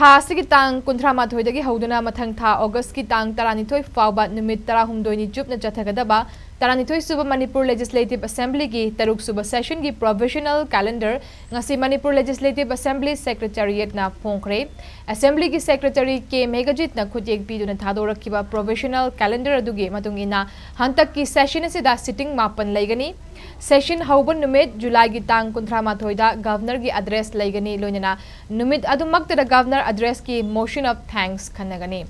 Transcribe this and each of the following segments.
Thasi ki tang kunthra mathoi dagi hoduna mathang tha August ki tang taranithoi Phaoba numit 12 ni Chupna Chatharagani taranithoi Suba Manipur Legislative Assembly ki taruk Suba session ki provisional calendar ngasi Manipur Legislative Assembly Secretariat na phongkhre Assembly ki Secretary ke Megajit na khutiyek piduna thadorakhiba provisional calendar adugi matungina hantak ki session asida sitting mapan laigani Session hauban numit July ki tang kunthra mathoida Governor ki address laigani loinana numit adumakta Governor address ki motion of thanks khanagani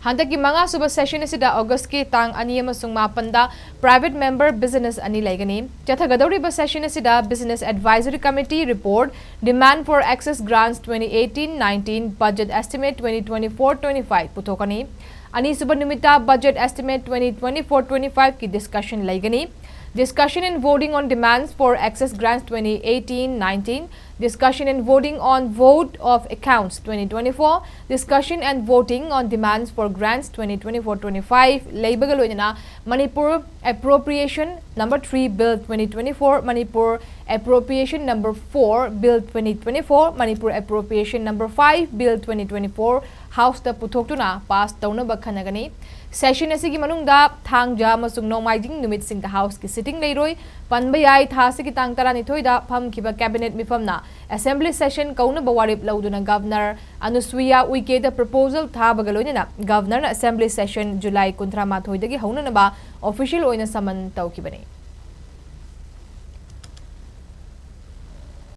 Hantak ki mga Suba session asida August ki tang ani amasung mapanda private member business ani laigani Chatharagani session asida Business Advisory Committee report demand for access grants 2018-19 budget estimate 2024-25 puthokani ani Suba numita budget estimate 2024-25 ki discussion laigani Discussion and voting on demands for access grants 2018-19, discussion and voting on vote of accounts 2024, discussion and voting on demands for grants 2024-25, Labour Galojana, Manipur Appropriation Number 3 Bill 2024, Manipur Appropriation Number 4 Bill 2024, Manipur Appropriation Number 5 Bill 2024, House the Putoktuna passed Taunaba Khanagani. Session asigi manungda thangja masung nomaiding numit sing the house ki sitting leiroi panbayai thasi ki tang taranithoi da phamkiba cabinet mifamna assembly session kauna bawarip lauduna governor Anusuya uike the proposal tha bagaloina governor assembly session July kunthra mathoi dagi hauna ba official oina saman tawkibani